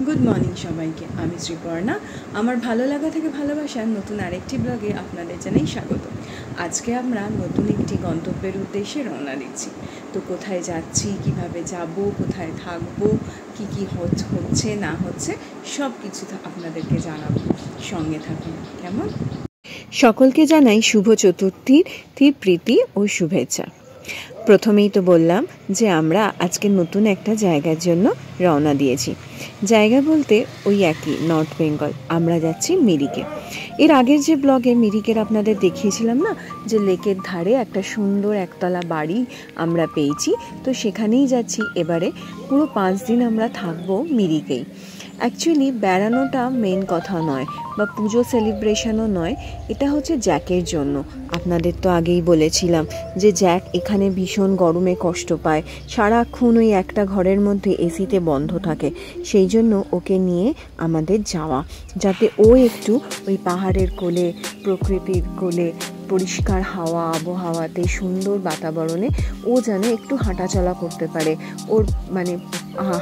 Good morning সবাইকে। আমি শ্রীপর্ণা। আমার ভালো লাগা থেকে ভালোবাসার নতুন আরেকটি ব্লগে আপনাদের জানাই স্বাগত। আজকে আমরা নতুন একটি গন্তব্যের উদ্দেশ্যে রওনা দিচ্ছি। তো কোথায় যাচ্ছি, কিভাবে যাব, কোথায় থাকবো, কি হচ্ছে না হচ্ছে সব কিছু আপনাদেরকে জানাবো। সঙ্গে থাকুন। কেমন? সকলকে জানাই শুভ চতুর্থীর প্রীতি ও শুভেচ্ছা। প্রথমেই তো বললাম যে আমরা আজকে নতুন একটা জায়গার জন্য রওনা দিয়েছি। জায়গা বলতে ওই একই, নর্থ বেঙ্গল। আমরা যাচ্ছি মিরিকে। এর আগের যে ব্লগে মিরিকের আপনাদের দেখিয়েছিলাম না, যে লেকের ধারে একটা সুন্দর একতলা বাড়ি আমরা পেয়েছি, তো সেখানেই যাচ্ছি এবারে। পুরো 5 দিন আমরা থাকবো মিরিকেই। অ্যাকচুয়ালি বেড়ানোটা মেন কথা নয়, বা পুজো সেলিব্রেশনও নয়, এটা হচ্ছে জ্যাকের জন্য। আপনাদের তো আগেই বলেছিলাম যে জ্যাক এখানে ভীষণ গরমে কষ্ট পায়, সারাক্ষণ ওই একটা ঘরের মধ্যে এসিতে বন্ধ থাকে। সেই জন্য ওকে নিয়ে আমাদের যাওয়া, যাতে ও একটু ওই পাহাড়ের কোলে, প্রকৃতির কোলে, পরিষ্কার হাওয়া আবহাওয়াতে, সুন্দর বাতাবরণে ও যেন একটু হাঁটাচলা করতে পারে। ওর মানে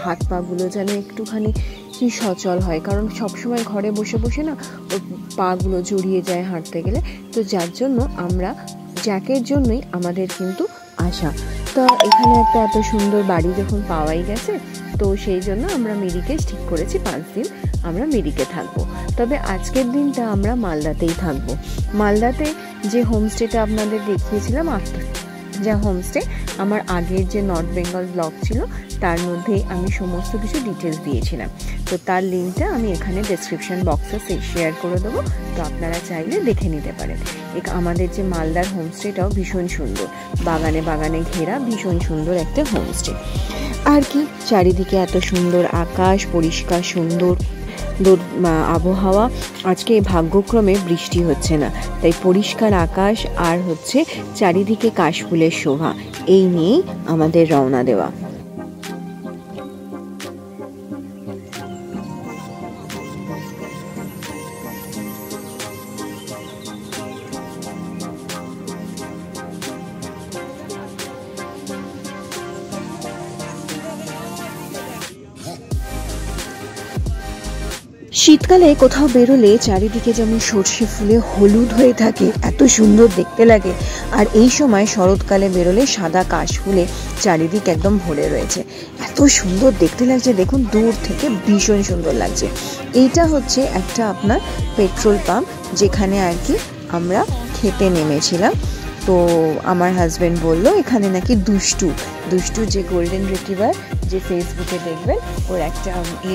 হাত পাগুলো যেন একটুখানি সচল হয়, কারণ সবসময় ঘরে বসে বসে না ওর পাগুলো জড়িয়ে যায় হাঁটতে গেলে। তো যার জন্য আমরা জ্যাকের জন্যই আমাদের কিন্তু আসা। তো এখানে একটা এত সুন্দর বাড়ি যখন পাওয়াই গেছে, তো সেই জন্য আমরা মিরিকে ঠিক করেছি 5 দিন আমরা মিরিকে থাকবো। তবে আজকের দিনটা আমরা মালদাতেই থাকবো। মালদাতে যে হোমস্টেটা আপনাদের দেখিয়েছিলাম, যা হোমস্টে আমার আগের যে নর্থ বেঙ্গল ব্লগ ছিল তার মধ্যে আমি সমস্ত কিছু ডিটেলস দিয়েছিলাম। তো তার লিঙ্কটা আমি এখানে ডেসক্রিপশন বক্সে শেয়ার করে দেবো, তো আপনারা চাইলে দেখে নিতে পারেন। আমাদের যে মালদার হোমস্টেটাও ভীষণ সুন্দর, বাগানে বাগানে ঘেরা ভীষণ সুন্দর একটা হোমস্টে। আর কি চারিদিকে এত সুন্দর আকাশ, পরিষ্কার সুন্দর আবহাওয়া। আজকে ভাগ্যক্রমে বৃষ্টি হচ্ছে না, তাই পরিষ্কার আকাশ আর হচ্ছে চারিদিকে কাশফুলের শোভা, এই নিয়েই আমাদের রওনা দেওয়া। শীতকালে কোথাও বেরোলে চারিদিকে যেমন সর্ষে ফুলে হলুদ হয়ে থাকে, এত সুন্দর দেখতে লাগে। আর এই সময় শরৎকালে বেরোলে সাদা কাশ ফুলে চারিদিক একদম ভরে রয়েছে, এত সুন্দর দেখতে লাগছে। দেখুন দূর থেকে ভীষণ সুন্দর লাগছে। এইটা হচ্ছে একটা আপনার পেট্রোল পাম্প, যেখানে আর কি আমরা খেতে নেমেছিলাম। তো আমার হাজব্যান্ড বললো এখানে নাকি দুষ্টু যে গোল্ডেন রিট্রিভার, যে ফেসবুকে দেখবেন ওর একটা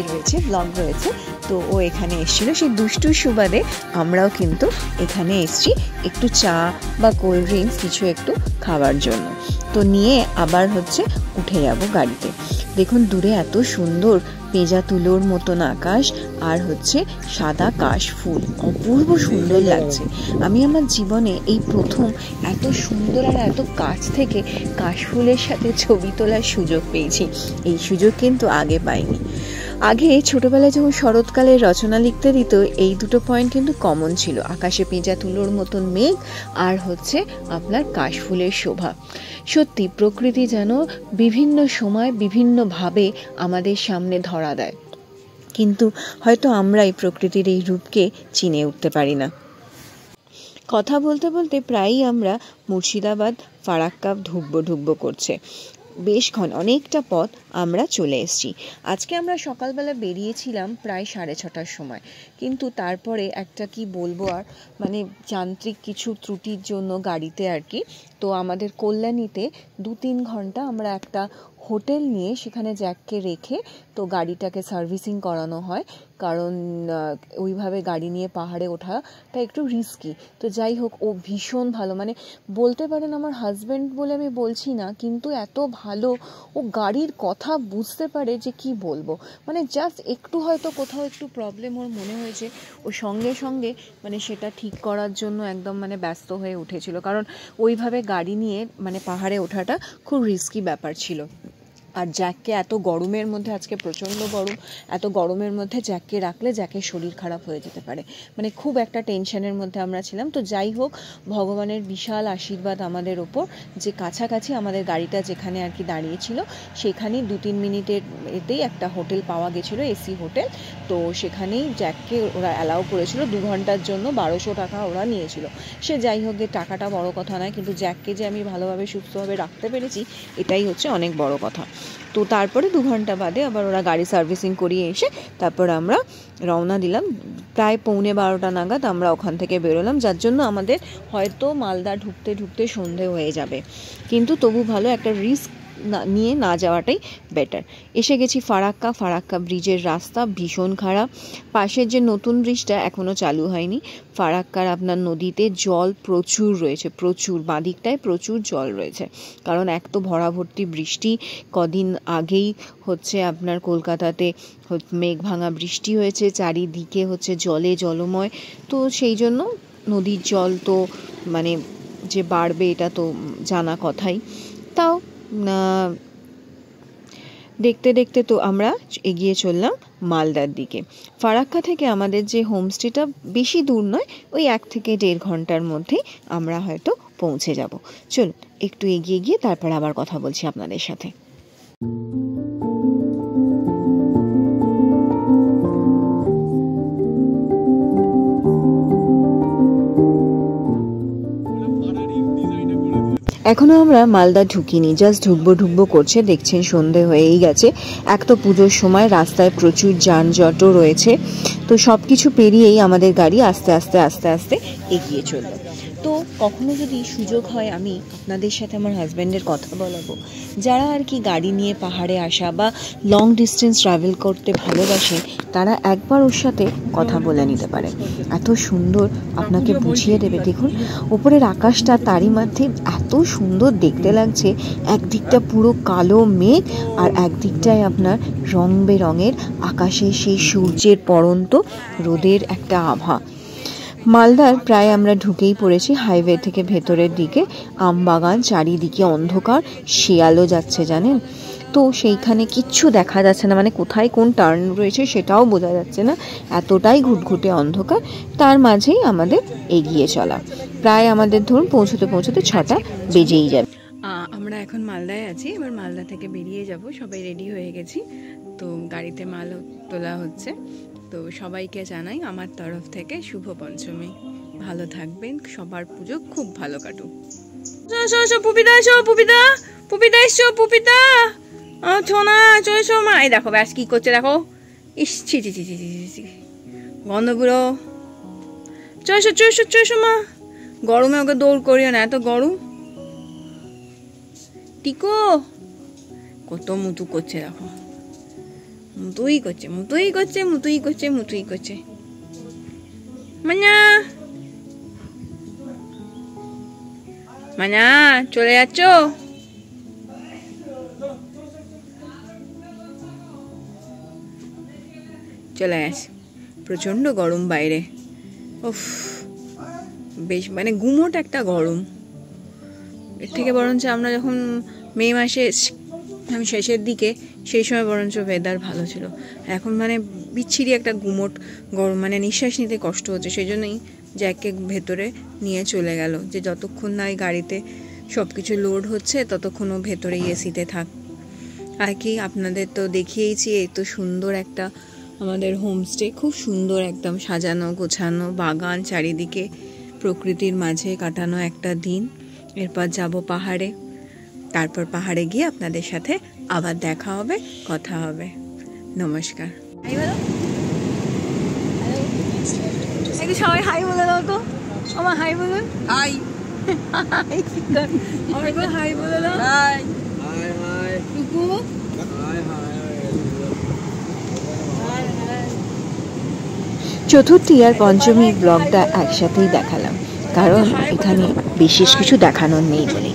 রয়েছে, ব্লগ রয়েছে, তো ও এখানে এসেছিল। সেই দুষ্টুর সুবাদে আমরাও কিন্তু এখানে এসেছি একটু চা বা কোল্ড ড্রিঙ্কস কিছু একটু খাওয়ার জন্য। তো নিয়ে আবার হচ্ছে উঠে যাব গাড়িতে। দেখুন দূরে এত সুন্দর পেঁজা তুলোর মতন আকাশ, আর হচ্ছে সাদা কাশ ফুল, অপূর্ব সুন্দর লাগছে। আমি আমার জীবনে এই প্রথম এত সুন্দর আর এত কাছ থেকে কাশফুলের সাথে ছবি তোলার সুযোগ পেয়েছি। এই সুযোগ কিন্তু আগে পাইনি। আগে ছোটবেলায় যখন শরৎকালের রচনা লিখতে দিত, এই দুটো পয়েন্ট কিন্তু কমন ছিল, আকাশে পেঁজা তুলোর মতন মেঘ আর হচ্ছে আপনার কাশফুলের শোভা। সত্যি প্রকৃতি যেন বিভিন্ন সময় বিভিন্নভাবে আমাদের সামনে ধরা দেয়, কিন্তু হয়তো আমরা এই প্রকৃতির এই রূপকে চিনে উঠতে পারি না। কথা বলতে বলতে প্রায়ই আমরা মুর্শিদাবাদ ফারাক্কা ঢুকবো করছে। বেশ অনেকটা পথ আমরা চলে এসেছি। আজকে আমরা সকালবেলা বেরিয়েছিলাম প্রায় 6:30টার সময়, কিন্তু তারপরে একটা কি বলবো আর, মানে যান্ত্রিক কিছু ত্রুটির জন্য গাড়িতে আর কি, তো আমাদের কল্যাণীতে 2-3 ঘন্টা আমরা একটা হোটেল নিয়ে সেখানে জ্যাককে রেখে তো গাড়িটাকে সার্ভিসিং করানো হয়, কারণ ওইভাবে গাড়ি নিয়ে পাহাড়ে ওঠাটা একটু রিস্কি। তো যাই হোক, ও ভীষণ ভালো, মানে বলতে পারেন আমার হাজব্যান্ড বলে আমি বলছি না, কিন্তু এত ভালো, ও গাড়ির কথা বুঝতে পারে যে কি বলবো। মানে জাস্ট একটু হয়তো কোথাও একটু প্রবলেম ওর মনে হয়েছে, ও সঙ্গে সঙ্গে মানে সেটা ঠিক করার জন্য একদম মানে ব্যস্ত হয়ে উঠেছিল, কারণ ওইভাবে গাড়ি নিয়ে মানে পাহাড়ে ওঠাটা খুব রিস্কি ব্যাপার ছিল। আর জ্যাককে এত গরমের মধ্যে, আজকে প্রচণ্ড গরম, এত গরমের মধ্যে জ্যাককে রাখলে জ্যাকের শরীর খারাপ হয়ে যেতে পারে, মানে খুব একটা টেনশনের মধ্যে আমরা ছিলাম। তো যাই হোক, ভগবানের বিশাল আশীর্বাদ আমাদের ওপর যে কাছাকাছি আমাদের গাড়িটা যেখানে আর কি দাঁড়িয়েছিল সেখানেই 2-3 মিনিটের এতেই একটা হোটেল পাওয়া গেছিলো, এসি হোটেল। তো সেখানেই জ্যাককে ওরা অ্যালাউ করেছিল 2 ঘন্টার জন্য, 1200 টাকা ওরা নিয়েছিল। সে যাই হোক, টাকাটা বড় কথা নয়, কিন্তু জ্যাককে যে আমি ভালোভাবে সুস্থভাবে রাখতে পেরেছি এটাই হচ্ছে অনেক বড় কথা। তো তারপরে 2 ঘন্টা বাদে আবার ওরা গাড়ি সার্ভিসিং করিয়ে এসে তারপর আমরা রওনা দিলাম। প্রায় 11:15 নাগাদ আমরা ওখান থেকে বেরোলাম, যার জন্য আমাদের হয়তো মালদা ঢুকতে ঢুকতে সন্ধে হয়ে যাবে, কিন্তু তবু ভালো, একটা রিস্ক নিয়ে না যাওয়াটাই বেটার। এসে গেছি ফারাক্কা। ফারাক্কা ব্রিজের রাস্তা ভীষণ খারাপ, পাশের যে নতুন ব্রিজটা এখনও চালু হয়নি। ফারাক্কার আপনার নদীতে জল প্রচুর রয়েছে, প্রচুর, বাঁদিকটায় প্রচুর জল রয়েছে, কারণ এক তো ভরাভর্তি বৃষ্টি, কদিন আগেই হচ্ছে আপনার কলকাতাতে মেঘ ভাঙা বৃষ্টি হয়েছে, চারিদিকে হচ্ছে জলে জলময়। তো সেই জন্য নদীর জল তো মানে যে বাড়বে এটা তো জানা কথাই। তাও দেখতে দেখতে তো আমরা এগিয়ে চললাম মালদার দিকে। ফারাক্কা থেকে আমাদের যে হোমস্টেটা বেশি দূর নয়, ওই 1 থেকে 1.5 ঘন্টার মধ্যেই আমরা হয়তো পৌঁছে যাব। চলুন একটু এগিয়ে গিয়ে তারপর আবার কথা বলছি আপনাদের সাথে। এখনও আমরা মালদা ঢুকিনি, জাস্ট ঢুকবো করছে। দেখছেন সন্ধে হয়েই গেছে, এক তো পুজোর সময়, রাস্তায় প্রচুর যানজটও রয়েছে। তো সব কিছু পেরিয়েই আমাদের গাড়ি আস্তে আস্তে আস্তে আস্তে এগিয়ে চলল। তো কখনো যদি সুযোগ হয় আমি আপনাদের সাথে আমার হাজব্যান্ডের কথা বলাবো, যারা আর কি গাড়ি নিয়ে পাহাড়ে আসা বা লং ডিস্টেন্স ট্রাভেল করতে ভালোবাসে, তারা একবার ওর সাথে কথা বলে নিতে পারে। এত সুন্দর আপনাকে বুঝিয়ে দেবে। দেখুন ওপরের আকাশটা, তারই মধ্যে এত সুন্দর দেখতে লাগছে। একদিকটা পুরো কালো মেঘ আর একদিকটায় আপনার রং বেরঙের আকাশে সেই সূর্যের পড়ন্ত রোদের একটা আভা। মালদার প্রায় আমরা ঢুকেই পড়েছি হাইওয়ে থেকে ভেতরের দিকে। আমবাগান, চারিদিকে অন্ধকার, শিয়ালও যাচ্ছে জানেন তো, সেইখানে কিচ্ছু দেখা যাচ্ছে না, মানে কোথায় কোন টার্ন রয়েছে সেটাও বোঝা যাচ্ছে না, এতটাই ঘুটঘুটে অন্ধকার। তার মাঝেই আমাদের এগিয়ে চলা, প্রায় আমাদের ধরুন পৌঁছতে পৌঁছতে 6টা বেজেই যাবে। আমরা এখন মালদায় আছি, এবার মালদা থেকে বেরিয়ে যাব। সবাই রেডি হয়ে গেছি, তো গাড়িতে মাল তোলা হচ্ছে। তো সবাইকে জানাই আমার তরফ থেকে শুভ পঞ্চমী, ভালো থাকবেন, সবার পুজো খুব ভালো কাটুক। পুপিতা এসো, পুপিতা, পুপিতা এসো, পুপিতা ছোনা চলেছো মা। এই দেখো ব্যাস কি করছে দেখো, ইস ছি ছি ছি ছি ছি, গন্ধগুলো। চলেছো চলেছো চলেছো মা, গরমে ওকে দৌড় করিও না, এত গরম। টিকো কত মুতু করছে দেখো, মুতুই করছে মুতুই করছে মুতুই করছে মুতুই করছে। মানা মানা চলে যাচ্ছ? চলে আসে, প্রচন্ড গরম বাইরে, উফ বেশ মানে গুমোট একটা গরম। এর থেকে বরঞ্চ আমরা যখন মে মাসে আমি শেষের দিকে, সেই সময় বরঞ্চ ওয়েদার ভালো ছিল। এখন মানে বিচ্ছিরি একটা গুমোট গরম, মানে নিঃশ্বাস নিতে কষ্ট হচ্ছে। সেই জন্যই জ্যাককে ভেতরে নিয়ে চলে গেল, যে যতক্ষণ না এই গাড়িতে সব কিছু লোড হচ্ছে ততক্ষণ ও ভেতরেই এসিতে থাক আর কি। আপনাদের তো দেখিয়েছি, এই তো সুন্দর একটা আমাদের হোমস্টে, খুব সুন্দর একদম সাজানো গোছানো, বাগান চারিদিকে, প্রকৃতির মাঝে কাটানো একটা দিন। এরপর যাব পাহাড়ে, তারপর পাহাড়ে গিয়ে আপনাদের সাথে আবার দেখা হবে, কথা হবে। নমস্কার। সবাই হাই বলে দাও তো, আমার হাই বলুন। হাই হাই বলে দাও। হাই হাই টুকু, হাই হাই। চতুর্থী আর পঞ্চমী ব্লগটা একসাথেই দেখালাম, কারণ এখানে বিশেষ কিছু দেখানোর নেই বলে।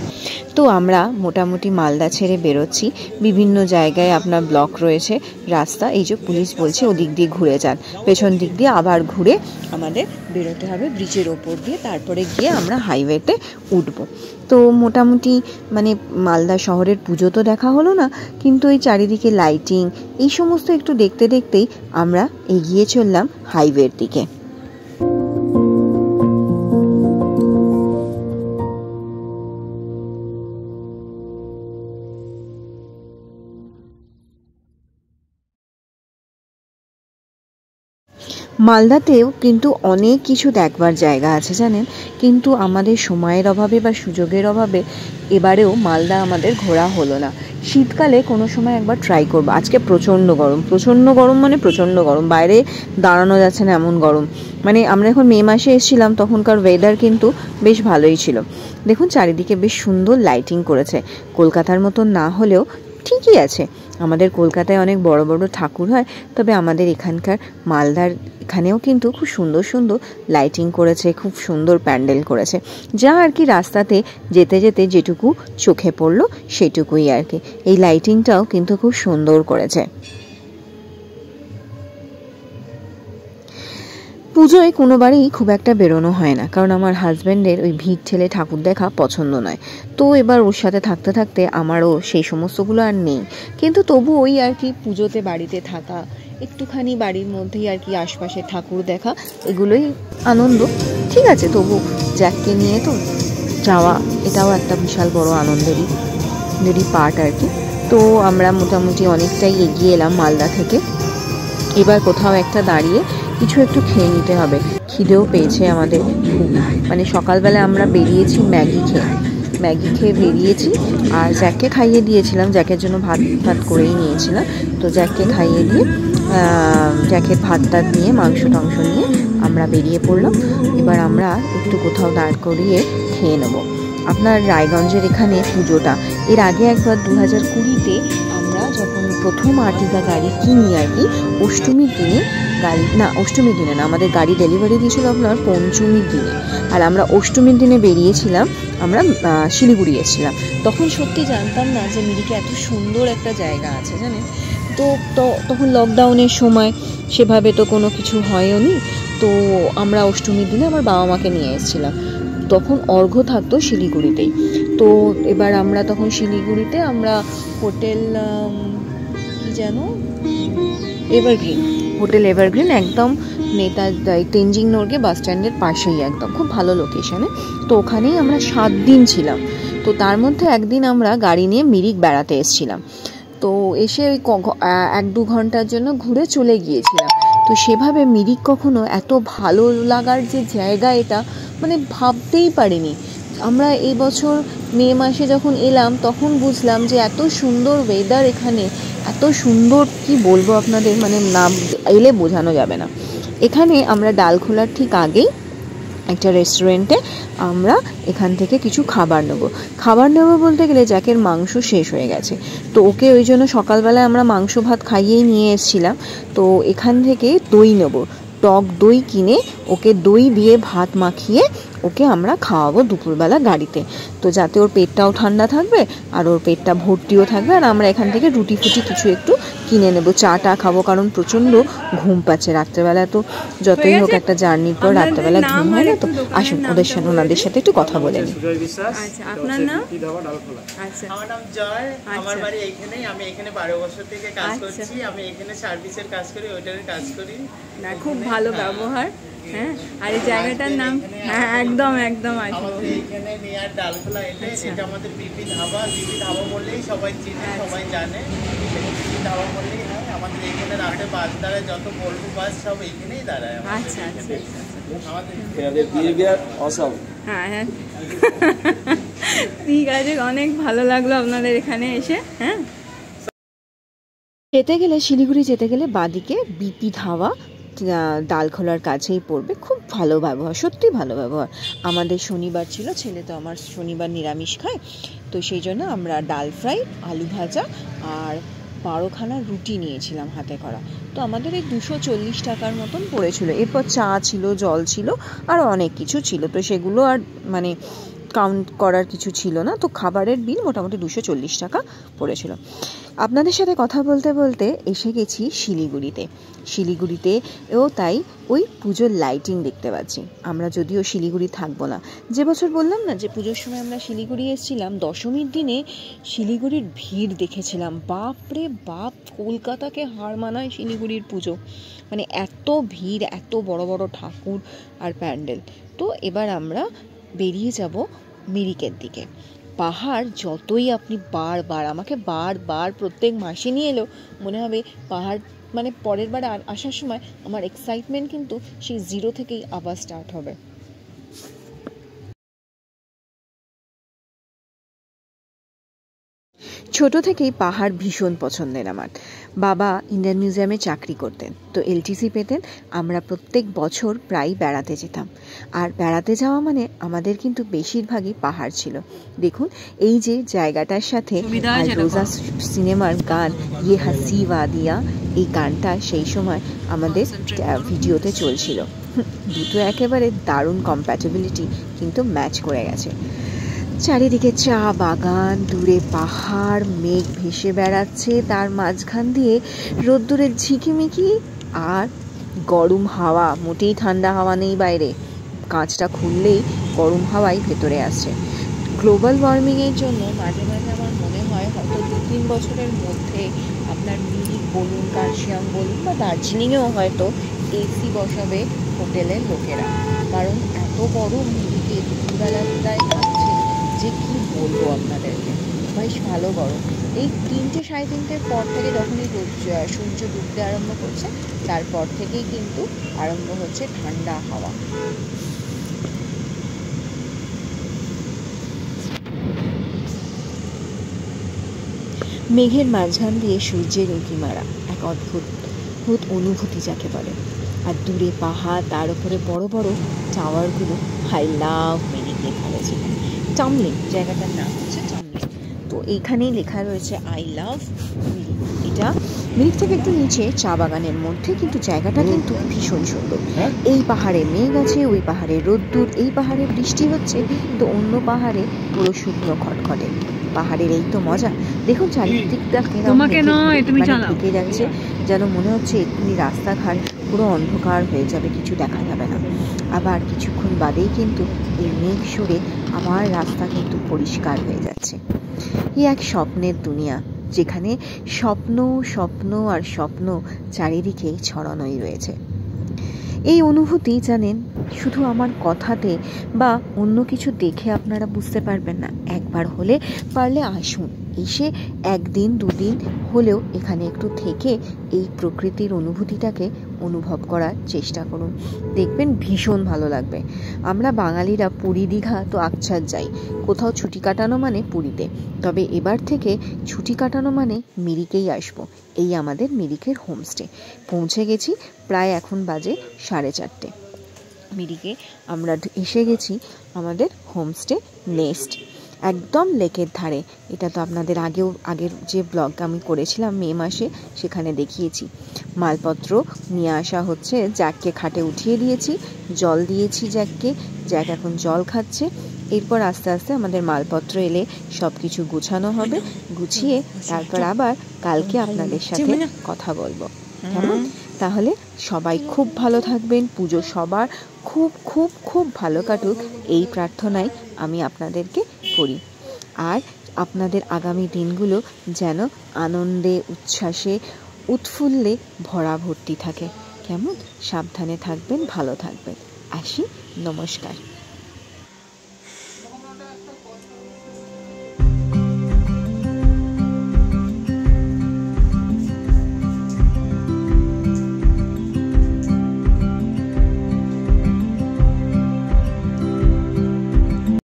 তো আমরা মোটামুটি মালদা ছেড়ে বেরোচ্ছি। বিভিন্ন জায়গায় আপনার ব্লক রয়েছে রাস্তা, এই যে পুলিশ বলছে ওদিক দিয়ে ঘুরে যান, পেছন দিক দিয়ে আবার ঘুরে আমাদের বেরোতে হবে ব্রিজের ওপর দিয়ে, তারপরে গিয়ে আমরা হাইওয়েতে উঠবো। তো মোটামুটি মানে মালদা শহরের পুজো তো দেখা হলো না, কিন্তু এই চারিদিকে লাইটিং এই সমস্ত একটু দেখতে দেখতেই আমরা এগিয়ে চললাম হাইওয়ের দিকে। মালদাতেও কিন্তু অনেক কিছু দেখবার জায়গা আছে জানেন, কিন্তু আমাদের সময়ের অভাবে বা সুযোগের অভাবে এবারেও মালদা আমাদের ঘোরা হলো না। শীতকালে কোনো সময় একবার ট্রাই করবো। আজকে প্রচণ্ড গরম, প্রচণ্ড গরম মানে প্রচণ্ড গরম, বাইরে দাঁড়ানো যাচ্ছে না এমন গরম। মানে আমরা এখন মে মাসে এসেছিলাম, তখনকার ওয়েদার কিন্তু বেশ ভালোই ছিল। দেখুন চারিদিকে বেশ সুন্দর লাইটিং করেছে, কলকাতার মতন না হলেও ঠিকই আছে। আমাদের কলকাতায় অনেক বড় বড় ঠাকুর হয়, তবে আমাদের এখানকার মালদার এখানেও কিন্তু খুব সুন্দর সুন্দর লাইটিং করেছে, খুব সুন্দর প্যান্ডেল করেছে, যা আর কি রাস্তাতে যেতে যেতে যেটুকু চোখে পড়লো সেটুকুই আর কি। এই লাইটিংটাও কিন্তু খুব সুন্দর করেছে। পুজোয় কোনোবারই খুব একটা বেরোনো হয় না, কারণ আমার হাজব্যান্ডের ওই ভিড় ঠেলে ঠাকুর দেখা পছন্দ নয়। তো এবার ওর সাথে থাকতে থাকতে আমারও সেই সমস্তগুলো আর নেই, কিন্তু তবু ওই আর কি পুজোতে বাড়িতে থাকা, একটুখানি বাড়ির মধ্যেই আর কি আশপাশে ঠাকুর দেখা, এগুলোই আনন্দ। ঠিক আছে, তবু জ্যাককে নিয়ে তো যাওয়া এটাও একটা বিশাল বড় আনন্দেরই পার্ট আর কি। তো আমরা মোটামুটি অনেকটাই এগিয়ে এলাম মালদা থেকে। এবার কোথাও একটা দাঁড়িয়ে কিছু একটু খেয়ে নিতে হবে, খিদেও পেয়েছে আমাদের খুব। মানে সকালবেলা আমরা বেরিয়েছি ম্যাগি খেয়ে বেরিয়েছি, আর জ্যাককে খাইয়ে দিয়েছিলাম, জ্যাকের জন্য ভাত করেই নিয়েছিলাম। তো জ্যাককে খাইয়ে দিয়ে জ্যাকের ভাত নিয়ে মাংস টাংস নিয়ে আমরা বেরিয়ে পড়লাম। এবার আমরা একটু কোথাও দাঁড় করিয়ে খেয়ে নেব। আপনার রায়গঞ্জের এখানে পুজোটা এর আগে একবার 2020-তে আমরা যখন প্রথম আর্টিগা গাড়ি কিনি আর কি, অষ্টমীর দিনে অষ্টমীর দিনে না, আমাদের গাড়ি ডেলিভারি দিয়েছিল আপনার পঞ্চমীর দিনে, আর আমরা অষ্টমীর দিনে বেরিয়েছিলাম, আমরা শিলিগুড়ি এসেছিলাম। তখন সত্যি জানতাম না যে মিরিকে এত সুন্দর একটা জায়গা আছে জানেন। তো তখন লকডাউনের সময় সেভাবে তো কোনো কিছু হয়নি। তো আমরা অষ্টমীর দিনে আমার বাবা মাকে নিয়ে এসেছিলাম, তখন অর্ঘ্য থাকতো শিলিগুড়িতেই। তো এবার আমরা তখন শিলিগুড়িতে আমরা হোটেল কি যেন হোটেল এভারগ্রিন একদম তেনজিং নর্গে বাস স্ট্যান্ডের পাশেই, একদম খুব ভালো লোকেশনে। তো ওখানেই আমরা 7 দিন ছিলাম। তো তার মধ্যে একদিন আমরা গাড়ি নিয়ে মিরিক বেড়াতে এসেছিলাম। তো এসে ওই 1-2 ঘন্টার জন্য ঘুরে চলে গিয়েছিলাম। তো সেভাবে মিরিক কখনো এত ভালো লাগার যে জায়গা এটা মানে ভাবতেই পারিনি। আমরা এই বছর মে মাসে যখন এলাম তখন বুঝলাম যে এত সুন্দর ওয়েদার এখানে, এত সুন্দর কি বলবো আপনাদের, মানে না এলে বোঝানো যাবে না। এখানে আমরা ডালখোলার ঠিক আগেই একটা রেস্টুরেন্টে আমরা এখান থেকে কিছু খাবার নেবো বলতে গেলে জ্যাকের মাংস শেষ হয়ে গেছে। তো ওকে ওই জন্য সকালবেলায় আমরা মাংস ভাত খাইয়েই নিয়ে এসেছিলাম। তো এখান থেকে দই নেবো, টক দই কিনে ওকে দই দিয়ে ভাত মাখিয়ে ওকে আমরা খাওয়াবো দুপুরবেলা গাড়িতে। তো যাতে ওর পেটটাও ঠান্ডা থাকবে আর ওর পেটটা ভর্তিও থাকবে। আর আমরা এখান থেকে রুটি ফুটি কিছু একটু কিনে নেবো, চা খাবো, কারণ প্রচণ্ড ঘুম পাচ্ছে রাত্রেবেলা। তো যতই হোক একটা জার্নির পর রাত্রেবেলা ঘুম হয় না। তো আসুন ওনাদের সাথে একটু কথা বলে নিই। আচ্ছা, আপনার নাম? আচ্ছা, আমার নাম জয়, আমার বাড়ি এইখানেই। আমি এখানে 12 বছর থেকে কাজ করছি। আমি এখানে সার্ভিসের কাজ করি, ওয়েটারের কাজ করি। না, খুব ভালো ব্যবহার। হ্যাঁ, আর এই জায়গাটার নাম? হ্যাঁ, একদম আমাদের এখানে নিয়ার ডালখোলা, এটা আমাদের বিপি ধাবা বললেই সবাই চিনে, সবাই জানে। বিপি ধাবা বললেই হয়। আমাদের এখানে রাতে বাস দাঁড়ায়, যত বলবো বাস সব এখানেই দাঁড়ায়। আচ্ছা, হ্যাঁ ঠিক আছে, অনেক ভালো লাগলো আপনাদের এখানে এসে। হ্যাঁ, শিলিগুড়ি যেতে গেলে বাদিকে বিপি ধাবা ডালখোলার কাছেই পড়বে। খুব ভালো ব্যবহার, সত্যি ভালো ব্যবহার। আমাদের শনিবার ছিল, ছেলে তো আমার শনিবার নিরামিষ খায়, তো সেই জন্য আমরা ডাল ফ্রাই, আলু ভাজা আর 12খানা রুটি নিয়েছিলাম হাতে করা। তো আমাদের এই 240 টাকার মতন পড়েছিল। এরপর চা ছিল, জল ছিল, আর অনেক কিছু ছিল। তো সেগুলো আর মানে কাউন্ট করার কিছু ছিল না, তো খাবারের বিল মোটামুটি 240 টাকা পড়েছিল। আপনাদের সাথে কথা বলতে বলতে এসে গেছি শিলিগুড়িতেও তাই ওই পুজোর লাইটিং দেখতে পাচ্ছি। আমরা যদিও শিলিগুড়ি থাকবো না, যে বছর বললাম না যে পুজোর সময় আমরা শিলিগুড়ি এসেছিলাম, দশমীর দিনে শিলিগুড়ির ভিড় দেখেছিলাম, বাপরে বাপ, কলকাতাকে হার মানায় শিলিগুড়ির পুজো, মানে এত ভিড়, এত বড় বড় ঠাকুর আর প্যান্ডেল। তো এবার আমরা বেরিয়ে যাব মিরিকের দিকে। পাহাড় যতই আপনি আমাকে বারবার প্রত্যেক মাসে নিয়ে এলেও মনে হবে পাহাড়, মানে পরের বার আসার সময় আমার এক্সাইটমেন্ট কিন্তু সেই 0 থেকেই আবার স্টার্ট হবে। ছোট থেকেই পাহাড় ভীষণ পছন্দের আমার। বাবা ইন্ডিয়ান মিউজিয়ামে চাকরি করতেন, তো এলটিসি পেতেন। আমরা প্রত্যেক বছর প্রায় বেড়াতে যেতাম, আর বেড়াতে যাওয়া মানে আমাদের কিন্তু বেশিরভাগই পাহাড় ছিল। দেখুন এই যে জায়গাটার সাথে রোজা সিনেমার গান ইয়ে হাসি ওয়াদিয়া, এই গানটা সেই সময় আমাদের ভিডিওতে চলছিল। দুটো একেবারে দারুণ কম্প্যাটেবিলিটি কিন্তু ম্যাচ করে গেছে। চারিদিকে চা বাগান, দূরে পাহাড়, মেঘ ভেসে বেড়াচ্ছে, তার মাঝখান দিয়ে রোদ্দুরের ঝিকিমিকি আর গরম হাওয়া। মোটেই ঠান্ডা হাওয়া নেই বাইরে, কাঁচটা খুললেই গরম হাওয়াই ভেতরে আসছে। গ্লোবাল ওয়ার্মিংয়ের জন্য মাঝে মাঝে আমার মনে হয় হয়তো 2-3 বছরের মধ্যে আপনার মিরিক বলুন, কার্শিয়াং বলুন বা দার্জিলিংয়েও হয়তো এসি বসাবে হোটেলের লোকেরা, কারণ এত গরম মিরিকে দুপুরবেলাটায় লাগছে যে কি বলবো আপনাদেরকে, বেশ ভালো গরম। এই 3-3:30 পর থেকে যখনই সূর্য ডুবতে আরম্ভ করছে, তারপর থেকেই কিন্তু আরম্ভ হচ্ছে ঠান্ডা হাওয়া। মেঘের মাঝখান দিয়ে সূর্যের উঁকি মারা এক অদ্ভুত অনুভূতি যাকে বলে। আর দূরে পাহাড়, তার উপরে বড় বড় টাওয়ারগুলো। আই লাভ মিরিক লেখা রয়েছে, টামলিং জায়গাটার নাম হচ্ছে টামলিং। তো এইখানেই লেখা রয়েছে আই লাভ মিরিক। এটা মিরিক থেকে একটু নিচে চা বাগানের মধ্যে, কিন্তু জায়গাটা কিন্তু ভীষণ সুন্দর। এই পাহাড়ে মেঘ আছে, ওই পাহাড়ে রোদ্দুর, এই পাহাড়ে বৃষ্টি হচ্ছে, তো অন্য পাহাড়ে পুরো শুকনো খটখটে। পাহাড়ের এই তো মজা। দেখুন চারিদিকটা ঢেকে যাচ্ছে, যেন মনে হচ্ছে এক্ষুনি রাস্তাঘাট পুরো অন্ধকার হয়ে যাবে, কিছু দেখা যাবে না। আবার কিছুক্ষণ বাদেই কিন্তু এই মেঘ সরে আবার রাস্তা কিন্তু পরিষ্কার হয়ে যাচ্ছে। এই এক স্বপ্নের দুনিয়া, যেখানে স্বপ্ন স্বপ্ন আর স্বপ্ন চারিদিকে ছড়ানোই রয়েছে। এই অনুভূতি জানেন শুধু আমার কথাতে বা অন্য কিছু দেখে আপনারা বুঝতে পারবেন না। একবার হলে পারলে আসুন, এসে 1-2 দিন হলেও এখানে একটু থেকে এই প্রকৃতির অনুভূতিটাকে অনুভব করার চেষ্টা করুন, দেখবেন ভীষণ ভালো লাগবে। আমরা বাঙালিরা পুরী দীঘা তো আকছার যাই, কোথাও ছুটি কাটানো মানে পুরীতে, তবে এবার থেকে ছুটি কাটানো মানে মিরিকেই আসবো। এই আমাদের মিরিকের হোমস্টে। পৌঁছে গেছি, প্রায় এখন বাজে 4:30। মিরিকে আমরা এসে গেছি আমাদের হোমস্টে নেস্ট, একদম লেকের ধারে। এটা তো আপনাদের আগের যে ব্লগটা আমি করেছিলাম মে মাসে, সেখানে দেখিয়েছি। মালপত্র নিয়ে আসা হচ্ছে, জ্যাককে খাটে উঠিয়ে দিয়েছি, জল দিয়েছি জ্যাককে, জ্যাক এখন জল খাচ্ছে। এরপর আস্তে আস্তে আমাদের মালপত্র এলে সব কিছু গুছানো হবে, গুছিয়ে তারপর আবার কালকে আপনাদের সাথে কথা বলবো, কেমন? তাহলে সবাই খুব ভালো থাকবেন, পুজো সবার খুব খুব খুব ভালো কাটুক, এই প্রার্থনাই আমি আপনাদেরকে করি। আর আপনাদের আগামী দিনগুলো যেন আনন্দে, উচ্ছ্বাসে, উৎফুল্লে ভরা ভর্তি থাকে, কেমন? সাবধানে থাকবেন, ভালো থাকবেন। আসি, নমস্কার।